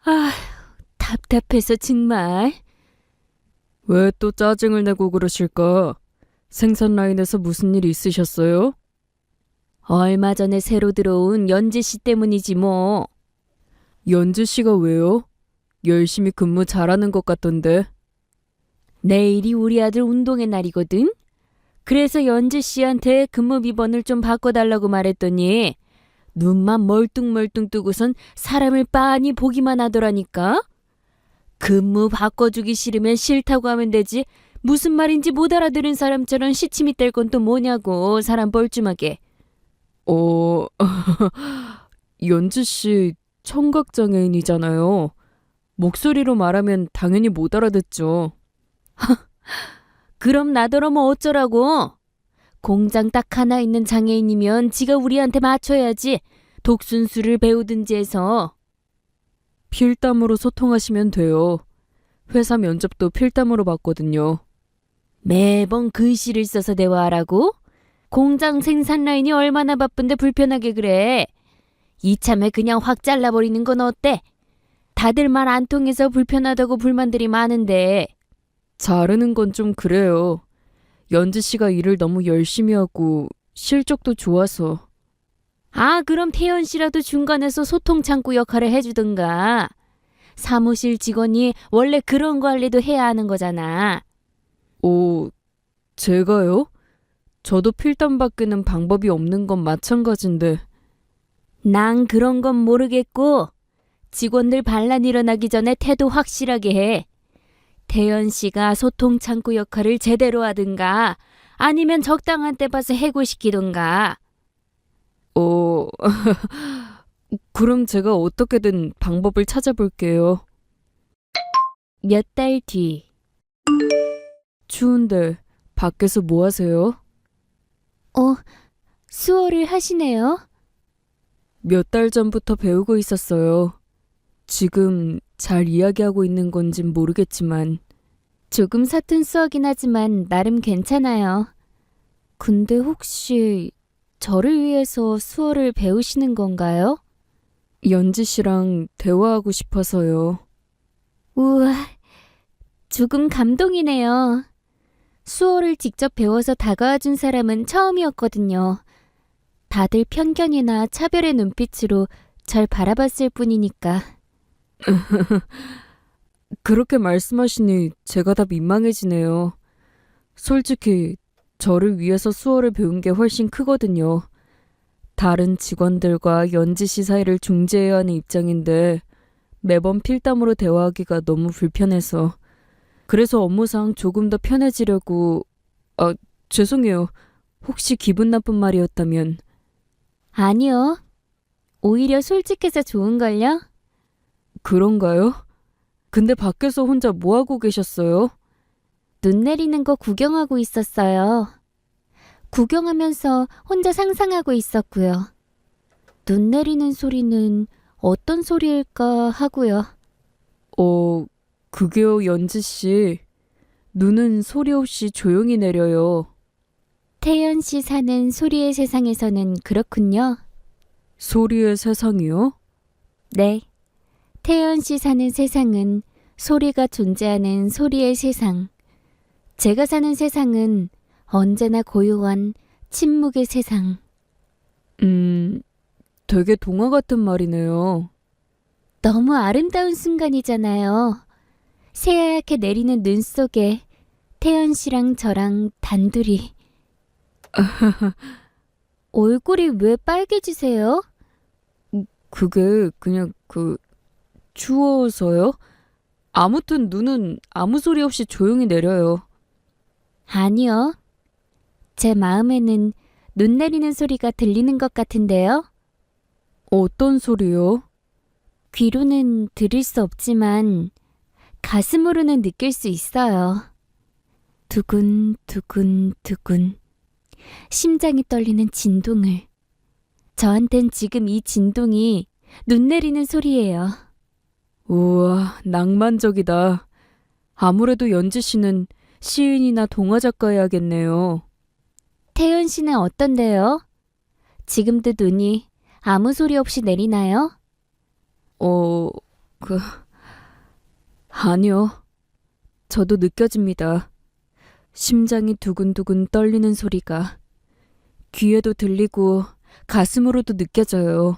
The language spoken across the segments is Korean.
아, 답답해서 정말. 왜 또 짜증을 내고 그러실까? 생산 라인에서 무슨 일 있으셨어요? 얼마 전에 새로 들어온 연지 씨 때문이지 뭐. 연지 씨가 왜요? 열심히 근무 잘하는 것 같던데. 내일이 우리 아들 운동의 날이거든. 그래서 연지 씨한테 근무 비번을 좀 바꿔달라고 말했더니 눈만 멀뚱멀뚱 뜨고선 사람을 빤히 보기만 하더라니까. 근무 바꿔주기 싫으면 싫다고 하면 되지. 무슨 말인지 못 알아들은 사람처럼 시침이 뗄 건 또 뭐냐고, 사람 뻘쭘하게. 어, 연지 씨 청각장애인이잖아요. 목소리로 말하면 당연히 못 알아듣죠. 그럼 나더러 뭐 어쩌라고? 공장 딱 하나 있는 장애인이면 지가 우리한테 맞춰야지. 독순수를 배우든지 해서. 필담으로 소통하시면 돼요. 회사 면접도 필담으로 봤거든요. 매번 글씨를 써서 대화하라고? 공장 생산 라인이 얼마나 바쁜데 불편하게 그래. 이참에 그냥 확 잘라버리는 건 어때? 다들 말 안 통해서 불편하다고 불만들이 많은데. 자르는 건 좀 그래요. 연지 씨가 일을 너무 열심히 하고 실적도 좋아서. 아, 그럼 태연 씨라도 중간에서 소통 창구 역할을 해주든가. 사무실 직원이 원래 그런 관리도 해야 하는 거잖아. 제가요? 저도 필담 받기는 방법이 없는 건 마찬가지인데. 난 그런 건 모르겠고 직원들 반란 일어나기 전에 태도 확실하게 해. 태연 씨가 소통 창구 역할을 제대로 하든가 아니면 적당한 때 봐서 해고시키든가. 어, 그럼 제가 어떻게든 방법을 찾아볼게요. 몇 달 뒤. 추운데 밖에서 뭐 하세요? 수어를 하시네요. 몇 달 전부터 배우고 있었어요. 지금 잘 이야기하고 있는 건진 모르겠지만. 조금 서툰 수어긴 하지만 나름 괜찮아요. 근데 혹시 저를 위해서 수어를 배우시는 건가요? 연지 씨랑 대화하고 싶어서요. 우와, 조금 감동이네요. 수어를 직접 배워서 다가와준 사람은 처음이었거든요. 다들 편견이나 차별의 눈빛으로 절 바라봤을 뿐이니까. 그렇게 말씀하시니 제가 다 민망해지네요. 솔직히 저를 위해서 수어를 배운 게 훨씬 크거든요. 다른 직원들과 연지 씨 사이를 중재해야 하는 입장인데 매번 필담으로 대화하기가 너무 불편해서. 그래서 업무상 조금 더 편해지려고. 죄송해요. 혹시 기분 나쁜 말이었다면. 아니요. 오히려 솔직해서 좋은걸요? 그런가요? 근데 밖에서 혼자 뭐 하고 계셨어요? 눈 내리는 거 구경하고 있었어요. 구경하면서 혼자 상상하고 있었고요. 눈 내리는 소리는 어떤 소리일까 하고요. 그게요, 연지 씨. 눈은 소리 없이 조용히 내려요. 태연 씨 사는 소리의 세상에서는 그렇군요. 소리의 세상이요? 네. 태연 씨 사는 세상은 소리가 존재하는 소리의 세상. 제가 사는 세상은 언제나 고요한 침묵의 세상. 되게 동화 같은 말이네요. 너무 아름다운 순간이잖아요. 새하얗게 내리는 눈 속에 태연 씨랑 저랑 단둘이. 얼굴이 왜 빨개지세요? 그게 그냥 추워서요? 아무튼 눈은 아무 소리 없이 조용히 내려요. 아니요. 제 마음에는 눈 내리는 소리가 들리는 것 같은데요. 어떤 소리요? 귀로는 들을 수 없지만 가슴으로는 느낄 수 있어요. 두근 두근 두근. 심장이 떨리는 진동을. 저한텐 지금 이 진동이 눈 내리는 소리예요. 우와, 낭만적이다. 아무래도 연지 씨는 시인이나 동화 작가여야겠네요. 태연 씨는 어떤데요? 지금도 눈이 아무 소리 없이 내리나요? 그, 아니요. 저도 느껴집니다. 심장이 두근두근 떨리는 소리가 귀에도 들리고 가슴으로도 느껴져요.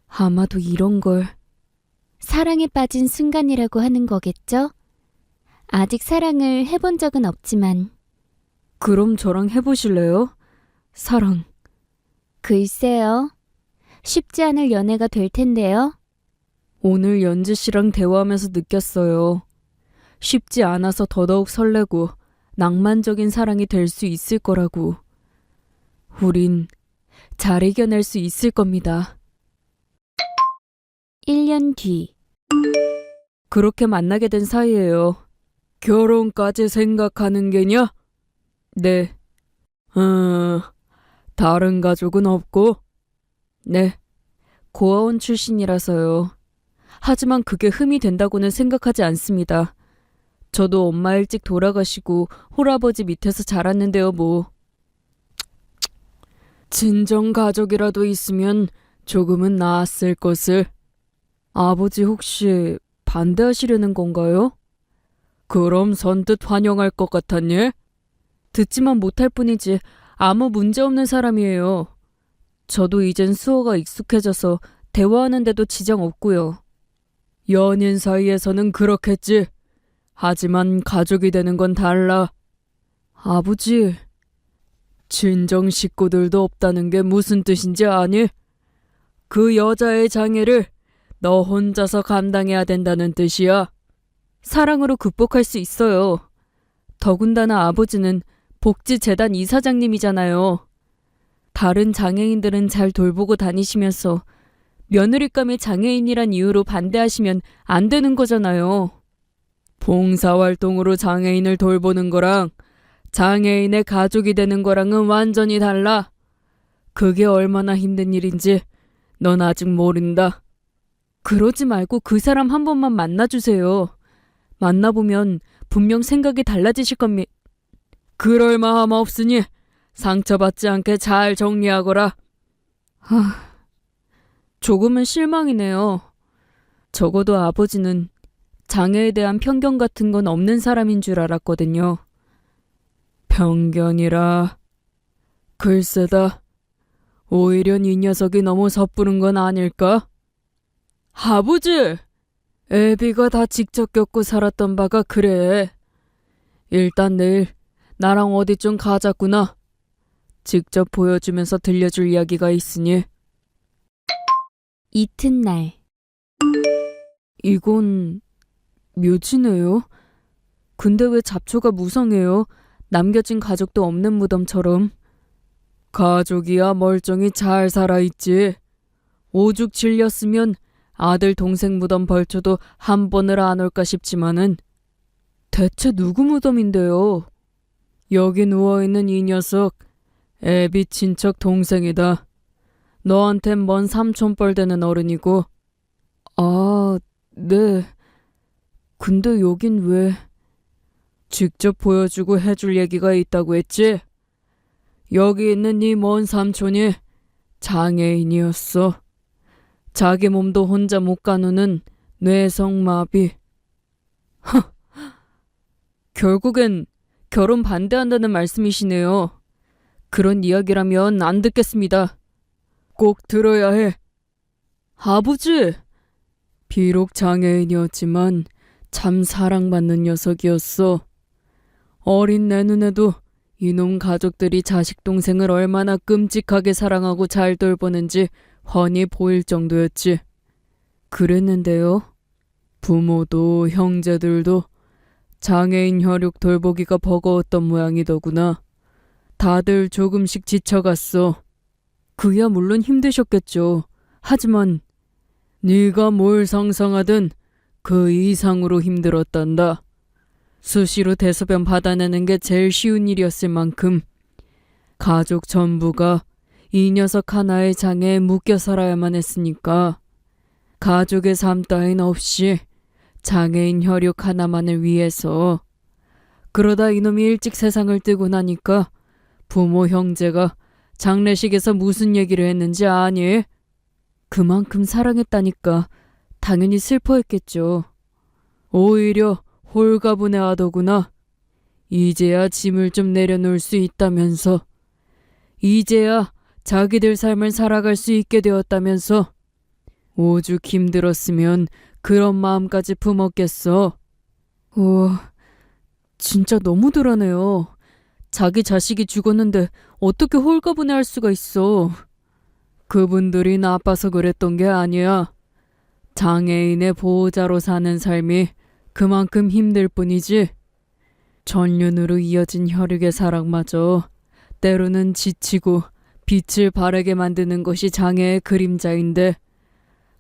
아마도 이런 걸 사랑에 빠진 순간이라고 하는 거겠죠? 아직 사랑을 해본 적은 없지만. 그럼 저랑 해보실래요? 사랑. 글쎄요. 쉽지 않을 연애가 될 텐데요. 오늘 연지 씨랑 대화하면서 느꼈어요. 쉽지 않아서 더더욱 설레고 낭만적인 사랑이 될 수 있을 거라고. 우린 잘 이겨낼 수 있을 겁니다. 1년 뒤. 그렇게 만나게 된 사이예요. 결혼까지 생각하는 게냐? 네. 다른 가족은 없고? 네. 고아원 출신이라서요. 하지만 그게 흠이 된다고는 생각하지 않습니다. 저도 엄마 일찍 돌아가시고 홀아버지 밑에서 자랐는데요, 뭐. 친정 가족이라도 있으면 조금은 나았을 것을. 아버지 혹시 반대하시려는 건가요? 그럼 선뜻 환영할 것 같았니? 듣지만 못할 뿐이지 아무 문제 없는 사람이에요. 저도 이젠 수어가 익숙해져서 대화하는데도 지장 없고요. 연인 사이에서는 그렇겠지. 하지만 가족이 되는 건 달라. 아버지, 친정 식구들도 없다는 게 무슨 뜻인지 아니? 그 여자의 장애를 너 혼자서 감당해야 된다는 뜻이야. 사랑으로 극복할 수 있어요. 더군다나 아버지는 복지재단 이사장님이잖아요. 다른 장애인들은 잘 돌보고 다니시면서 며느리감의 장애인이란 이유로 반대하시면 안 되는 거잖아요. 봉사활동으로 장애인을 돌보는 거랑 장애인의 가족이 되는 거랑은 완전히 달라. 그게 얼마나 힘든 일인지 넌 아직 모른다. 그러지 말고 그 사람 한 번만 만나주세요. 만나보면 분명 생각이 달라지실 겁니다. 그럴 마음 없으니 상처받지 않게 잘 정리하거라. 조금은 실망이네요. 적어도 아버지는 장애에 대한 편견 같은 건 없는 사람인 줄 알았거든요. 편견이라. 글쎄다. 오히려 이 녀석이 너무 섣부른 건 아닐까? 아버지! 애비가 다 직접 겪고 살았던 바가 그래. 일단 내일 나랑 어디 좀 가자꾸나. 직접 보여주면서 들려줄 이야기가 있으니. 이튿날. 이건 묘지네요. 근데 왜 잡초가 무성해요? 남겨진 가족도 없는 무덤처럼. 가족이야 멀쩡히 잘 살아있지. 오죽 질렸으면 아들 동생 무덤 벌초도 한 번을 안 올까 싶지만은. 대체 누구 무덤인데요? 여기 누워있는 이 녀석 애비 친척 동생이다. 너한텐 먼 삼촌뻘 되는 어른이고. 아, 네. 근데 여긴 왜? 직접 보여주고 해줄 얘기가 있다고 했지? 여기 있는 네 먼 삼촌이 장애인이었어. 자기 몸도 혼자 못 가누는 뇌성마비. 결국엔 결혼 반대한다는 말씀이시네요. 그런 이야기라면 안 듣겠습니다. 꼭 들어야 해. 아버지! 비록 장애인이었지만 참 사랑받는 녀석이었어. 어린 내 눈에도 이놈 가족들이 자식 동생을 얼마나 끔찍하게 사랑하고 잘 돌보는지 훤히 보일 정도였지. 그랬는데요. 부모도 형제들도 장애인 혈육 돌보기가 버거웠던 모양이더구나. 다들 조금씩 지쳐갔어. 그야 물론 힘드셨겠죠. 하지만 네가 뭘 상상하든 그 이상으로 힘들었단다. 수시로 대소변 받아내는 게 제일 쉬운 일이었을 만큼 가족 전부가 이 녀석 하나의 장애에 묶여 살아야만 했으니까 가족의 삶 따윈 없이 장애인 혈육 하나만을 위해서. 그러다 이놈이 일찍 세상을 뜨고 나니까 부모 형제가 장례식에서 무슨 얘기를 했는지 아니? 그만큼 사랑했다니까 당연히 슬퍼했겠죠. 오히려 홀가분해하더구나. 이제야 짐을 좀 내려놓을 수 있다면서. 이제야 자기들 삶을 살아갈 수 있게 되었다면서. 오죽 힘들었으면 그런 마음까지 품었겠어. 우와, 진짜 너무들하네요. 자기 자식이 죽었는데 어떻게 홀가분해할 수가 있어. 그분들이 나빠서 그랬던 게 아니야. 장애인의 보호자로 사는 삶이 그만큼 힘들 뿐이지. 전륜으로 이어진 혈육의 사랑마저 때로는 지치고 빛을 바라게 만드는 것이 장애의 그림자인데,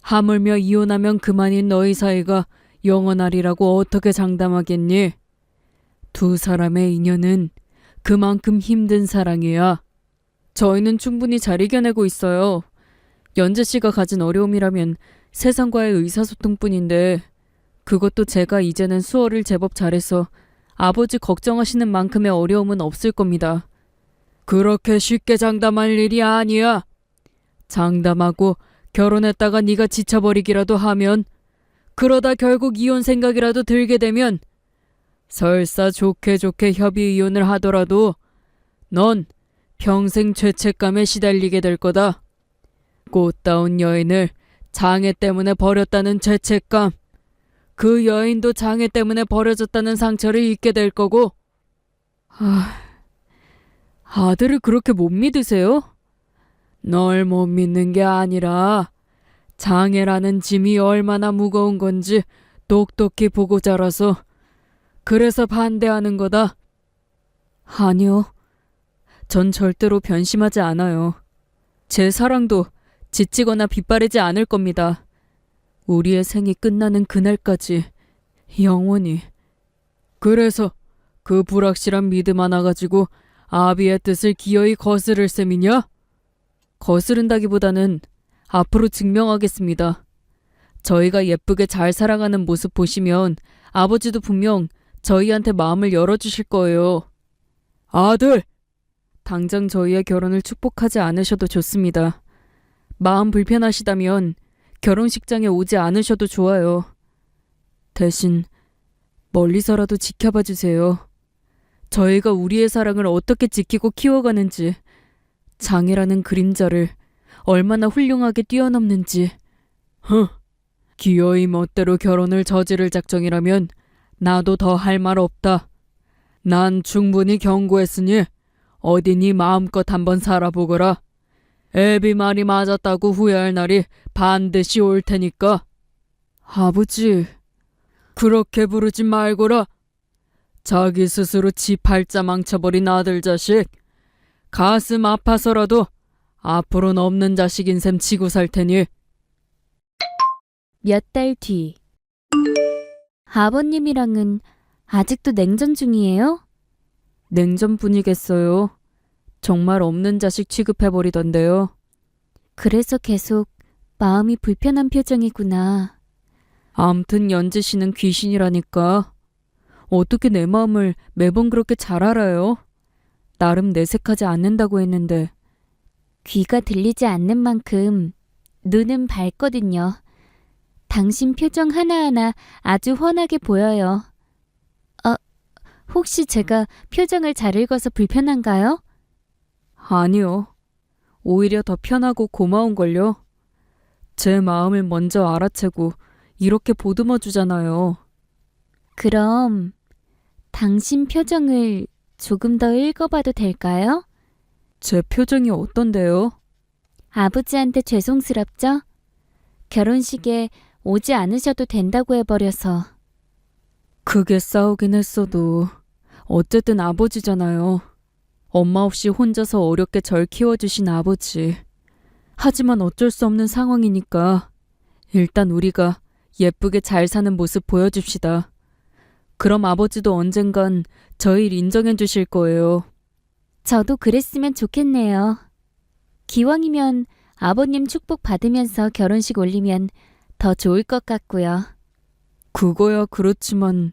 하물며 이혼하면 그만인 너희 사이가 영원하리라고 어떻게 장담하겠니? 두 사람의 인연은 그만큼 힘든 사랑이야. 저희는 충분히 잘 이겨내고 있어요. 연재 씨가 가진 어려움이라면 세상과의 의사소통뿐인데, 그것도 제가 이제는 수어를 제법 잘해서 아버지 걱정하시는 만큼의 어려움은 없을 겁니다. 그렇게 쉽게 장담할 일이 아니야. 장담하고 결혼했다가 네가 지쳐버리기라도 하면, 그러다 결국 이혼 생각이라도 들게 되면, 설사 좋게 좋게 협의 이혼을 하더라도 넌 평생 죄책감에 시달리게 될 거다. 꽃다운 여인을 장애 때문에 버렸다는 죄책감, 그 여인도 장애 때문에 버려졌다는 상처를 잊게 될 거고. 아들을 그렇게 못 믿으세요? 널 못 믿는 게 아니라 장애라는 짐이 얼마나 무거운 건지 똑똑히 보고 자라서 그래서 반대하는 거다. 아니요. 전 절대로 변심하지 않아요. 제 사랑도 지치거나 빗바래지 않을 겁니다. 우리의 생이 끝나는 그날까지 영원히. 그래서 그 불확실한 믿음 하나 가지고 아비의 뜻을 기어이 거스를 셈이냐? 거스른다기보다는 앞으로 증명하겠습니다. 저희가 예쁘게 잘 살아가는 모습 보시면 아버지도 분명 저희한테 마음을 열어주실 거예요. 아들! 당장 저희의 결혼을 축복하지 않으셔도 좋습니다. 마음 불편하시다면 결혼식장에 오지 않으셔도 좋아요. 대신 멀리서라도 지켜봐 주세요. 저희가 우리의 사랑을 어떻게 지키고 키워가는지, 장애라는 그림자를 얼마나 훌륭하게 뛰어넘는지. 기어이 멋대로 결혼을 저지를 작정이라면 나도 더 할 말 없다. 난 충분히 경고했으니 어디 네 마음껏 한번 살아보거라. 애비 말이 맞았다고 후회할 날이 반드시 올 테니까. 아버지, 그렇게 부르지 말거라. 자기 스스로 지 팔자 망쳐버린 아들 자식. 가슴 아파서라도 앞으로는 없는 자식인 셈 치고 살 테니. 몇 달 뒤. 아버님이랑은 아직도 냉전 중이에요? 냉전뿐이겠어요. 정말 없는 자식 취급해버리던데요. 그래서 계속 마음이 불편한 표정이구나. 암튼 연지 씨는 귀신이라니까. 어떻게 내 마음을 매번 그렇게 잘 알아요? 나름 내색하지 않는다고 했는데. 귀가 들리지 않는 만큼 눈은 밝거든요. 당신 표정 하나하나 아주 훤하게 보여요. 혹시 제가 표정을 잘 읽어서 불편한가요? 아니요. 오히려 더 편하고 고마운걸요. 제 마음을 먼저 알아채고 이렇게 보듬어 주잖아요. 그럼 당신 표정을 조금 더 읽어봐도 될까요? 제 표정이 어떤데요? 아버지한테 죄송스럽죠? 결혼식에 오지 않으셔도 된다고 해버려서. 크게 싸우긴 했어도 어쨌든 아버지잖아요. 엄마 없이 혼자서 어렵게 절 키워주신 아버지. 하지만 어쩔 수 없는 상황이니까 일단 우리가 예쁘게 잘 사는 모습 보여줍시다. 그럼 아버지도 언젠간 저희를 인정해 주실 거예요. 저도 그랬으면 좋겠네요. 기왕이면 아버님 축복 받으면서 결혼식 올리면 더 좋을 것 같고요. 그거야 그렇지만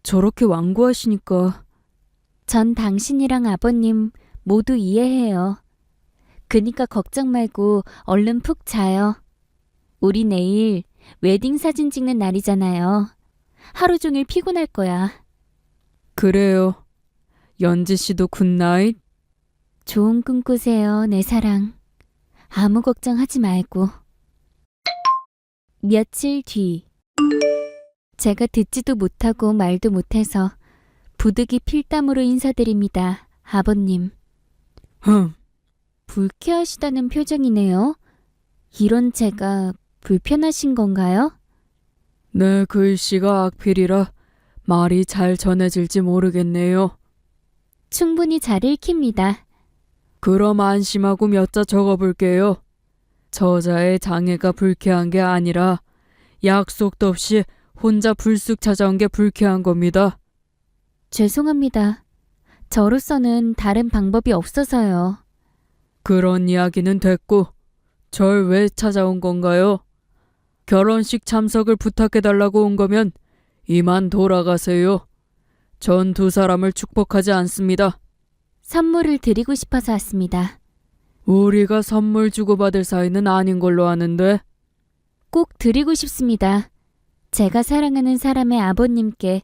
저렇게 완고하시니까. 전 당신이랑 아버님 모두 이해해요. 그니까 걱정 말고 얼른 푹 자요. 우리 내일 웨딩 사진 찍는 날이잖아요. 하루 종일 피곤할 거야. 그래요. 연지 씨도 굿나잇. 좋은 꿈 꾸세요, 내 사랑. 아무 걱정하지 말고. 며칠 뒤. 제가 듣지도 못하고 말도 못해서 부득이 필담으로 인사드립니다. 아버님. 불쾌하시다는 표정이네요. 이런 제가 불편하신 건가요? 내 글씨가 악필이라 말이 잘 전해질지 모르겠네요. 충분히 잘 읽힙니다. 그럼 안심하고 몇 자 적어볼게요. 저자의 장애가 불쾌한 게 아니라 약속도 없이 혼자 불쑥 찾아온 게 불쾌한 겁니다. 죄송합니다. 저로서는 다른 방법이 없어서요. 그런 이야기는 됐고 절 왜 찾아온 건가요? 결혼식 참석을 부탁해달라고 온 거면 이만 돌아가세요. 전 두 사람을 축복하지 않습니다. 선물을 드리고 싶어서 왔습니다. 우리가 선물 주고받을 사이는 아닌 걸로 아는데. 꼭 드리고 싶습니다. 제가 사랑하는 사람의 아버님께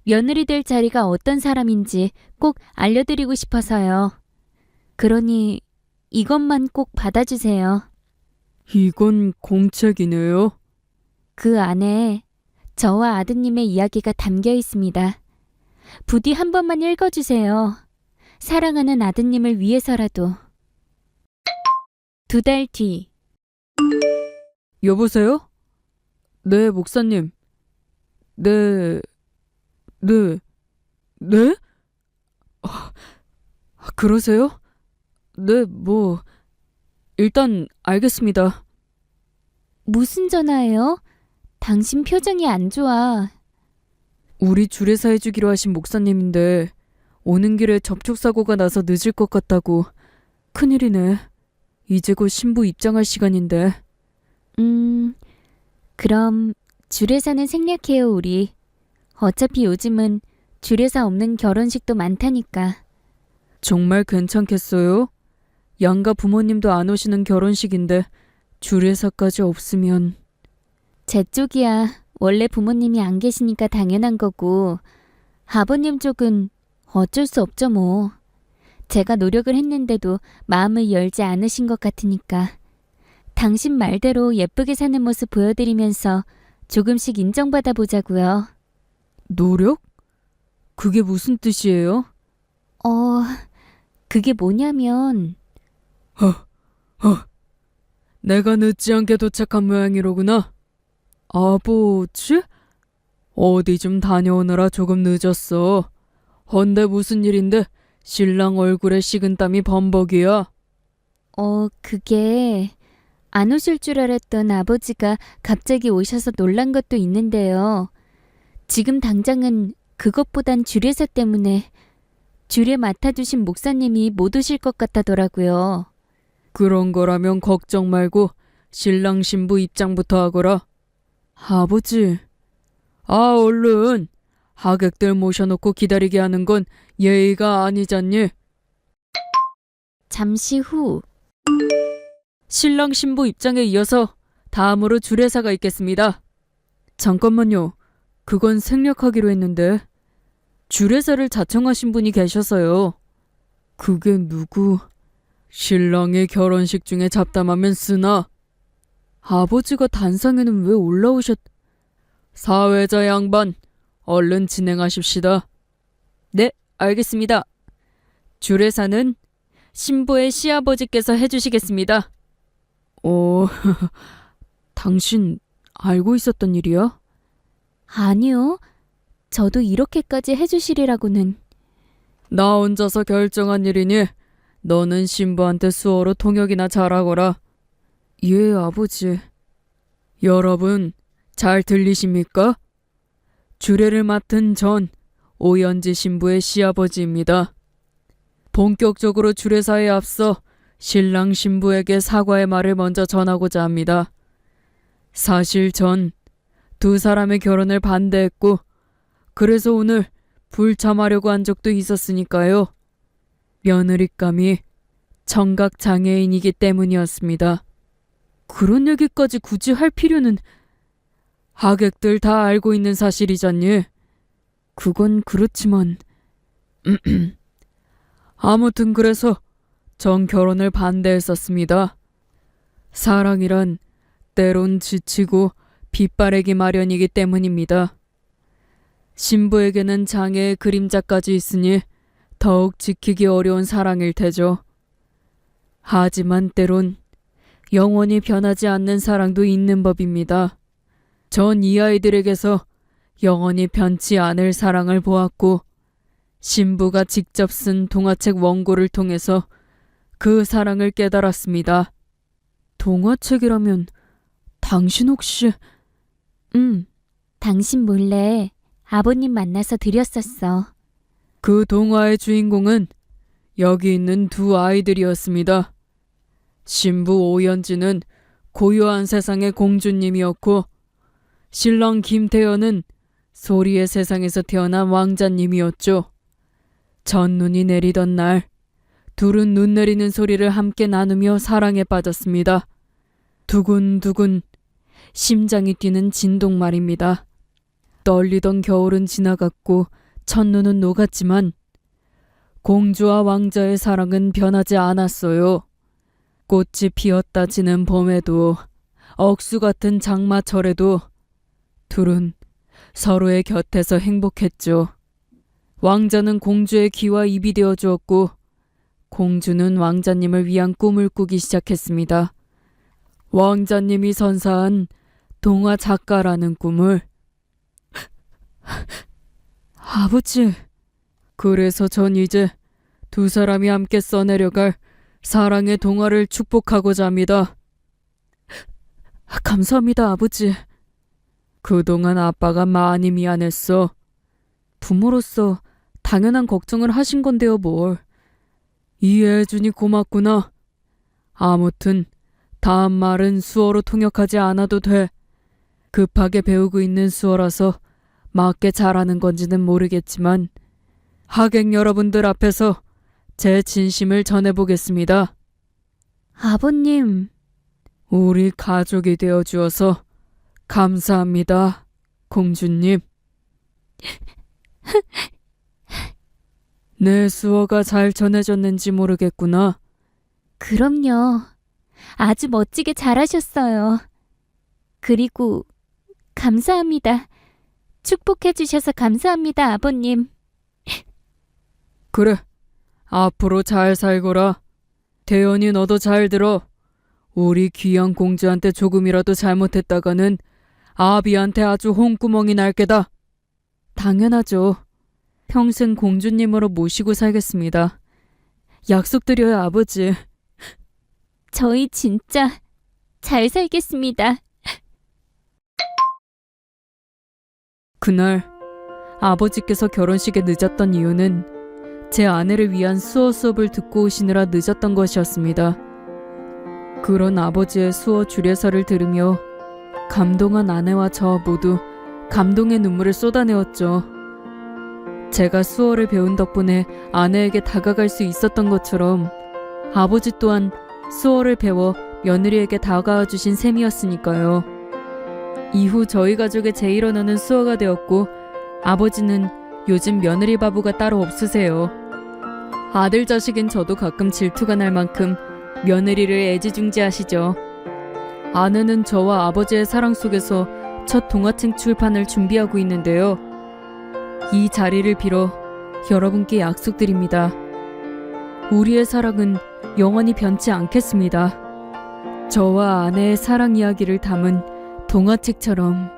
며느리 될 자리가 어떤 사람인지 꼭 알려드리고 싶어서요. 그러니 이것만 꼭 받아주세요. 이건 공책이네요. 그 안에 저와 아드님의 이야기가 담겨 있습니다. 부디 한 번만 읽어주세요. 사랑하는 아드님을 위해서라도. 2달 뒤. 여보세요? 네, 목사님. 네. 그러세요? 네, 일단 알겠습니다. 무슨 전화예요? 당신 표정이 안 좋아. 우리 주례사 해주기로 하신 목사님인데 오는 길에 접촉사고가 나서 늦을 것 같다고. 큰일이네. 이제 곧 신부 입장할 시간인데. 그럼 주례사는 생략해요, 우리. 어차피 요즘은 주례사 없는 결혼식도 많다니까. 정말 괜찮겠어요? 양가 부모님도 안 오시는 결혼식인데 주례사까지 없으면. 제 쪽이야 원래 부모님이 안 계시니까 당연한 거고 아버님 쪽은 어쩔 수 없죠 뭐. 제가 노력을 했는데도 마음을 열지 않으신 것 같으니까 당신 말대로 예쁘게 사는 모습 보여드리면서 조금씩 인정받아 보자고요. 노력? 그게 무슨 뜻이에요? 그게 뭐냐면 내가 늦지 않게 도착한 모양이로구나. 아버지? 어디 좀 다녀오느라 조금 늦었어. 헌데 무슨 일인데 신랑 얼굴에 식은땀이 범벅이야. 그게 안 오실 줄 알았던 아버지가 갑자기 오셔서 놀란 것도 있는데요. 지금 당장은 그것보단 주례사 때문에 주례 맡아주신 목사님이 못 오실 것 같다더라고요. 그런 거라면 걱정 말고 신랑 신부 입장부터 하거라. 아버지. 얼른. 하객들 모셔놓고 기다리게 하는 건 예의가 아니잖니. 잠시 후. 신랑 신부 입장에 이어서 다음으로 주례사가 있겠습니다. 잠깐만요. 그건 생략하기로 했는데. 주례사를 자청하신 분이 계셔서요. 그게 누구? 신랑의 결혼식 중에 잡담하면 쓰나? 아버지가 단상에는 왜 사회자 양반, 얼른 진행하십시다. 네, 알겠습니다. 주례사는 신부의 시아버지께서 해주시겠습니다. 당신 알고 있었던 일이야? 아니요. 저도 이렇게까지 해주시리라고는. 나 혼자서 결정한 일이니 너는 신부한테 수어로 통역이나 잘하거라. 예, 아버지. 여러분, 잘 들리십니까? 주례를 맡은 전 오연지 신부의 시아버지입니다. 본격적으로 주례사에 앞서 신랑 신부에게 사과의 말을 먼저 전하고자 합니다. 사실 전 두 사람의 결혼을 반대했고 그래서 오늘 불참하려고 한 적도 있었으니까요. 며느리감이 청각장애인이기 때문이었습니다. 그런 얘기까지 굳이 할 필요는... 하객들 다 알고 있는 사실이잖니. 그건 그렇지만 아무튼 그래서 전 결혼을 반대했었습니다. 사랑이란 때론 지치고 빗바래기 마련이기 때문입니다. 신부에게는 장애의 그림자까지 있으니 더욱 지키기 어려운 사랑일 테죠. 하지만 때론 영원히 변하지 않는 사랑도 있는 법입니다. 전 이 아이들에게서 영원히 변치 않을 사랑을 보았고, 신부가 직접 쓴 동화책 원고를 통해서 그 사랑을 깨달았습니다. 동화책이라면 당신 혹시... 당신 몰래 아버님 만나서 드렸었어. 그 동화의 주인공은 여기 있는 두 아이들이었습니다. 신부 오연지는 고요한 세상의 공주님이었고, 신랑 김태연은 소리의 세상에서 태어난 왕자님이었죠. 첫눈이 내리던 날, 둘은 눈 내리는 소리를 함께 나누며 사랑에 빠졌습니다. 두근두근 심장이 뛰는 진동 말입니다. 떨리던 겨울은 지나갔고 첫눈은 녹았지만 공주와 왕자의 사랑은 변하지 않았어요. 꽃이 피었다 지는 봄에도 억수 같은 장마철에도 둘은 서로의 곁에서 행복했죠. 왕자는 공주의 귀와 입이 되어 주었고 공주는 왕자님을 위한 꿈을 꾸기 시작했습니다. 왕자님이 선사한 동화 작가라는 꿈을. 아버지, 그래서 전 이제 두 사람이 함께 써내려갈 사랑의 동화를 축복하고자 합니다. 감사합니다, 아버지. 그동안 아빠가 많이 미안했어. 부모로서 당연한 걱정을 하신 건데요, 뭘. 이해해주니 고맙구나. 아무튼 다음 말은 수어로 통역하지 않아도 돼. 급하게 배우고 있는 수어라서 맞게 잘하는 건지는 모르겠지만 하객 여러분들 앞에서 제 진심을 전해보겠습니다. 아버님, 우리 가족이 되어주어서 감사합니다, 공주님. 내 수어가 잘 전해졌는지 모르겠구나. 그럼요. 아주 멋지게 잘하셨어요. 그리고 감사합니다. 축복해 주셔서 감사합니다, 아버님. 그래, 앞으로 잘 살거라. 태연이 너도 잘 들어. 우리 귀한 공주한테 조금이라도 잘못했다가는 아비한테 아주 홍구멍이 날 게다. 당연하죠. 평생 공주님으로 모시고 살겠습니다. 약속드려요, 아버지. 저희 진짜 잘 살겠습니다. 그날 아버지께서 결혼식에 늦었던 이유는 제 아내를 위한 수어 수업을 듣고 오시느라 늦었던 것이었습니다. 그런 아버지의 수어 주례서를 들으며 감동한 아내와 저 모두 감동의 눈물을 쏟아내었죠. 제가 수어를 배운 덕분에 아내에게 다가갈 수 있었던 것처럼 아버지 또한 수어를 배워 며느리에게 다가와 주신 셈이었으니까요. 이후 저희 가족의 제일 언어는 수어가 되었고 아버지는 요즘 며느리 바보가 따로 없으세요. 아들 자식인 저도 가끔 질투가 날 만큼 며느리를 애지중지하시죠. 아내는 저와 아버지의 사랑 속에서 첫 동화책 출판을 준비하고 있는데요. 이 자리를 빌어 여러분께 약속드립니다. 우리의 사랑은 영원히 변치 않겠습니다. 저와 아내의 사랑 이야기를 담은 동화책처럼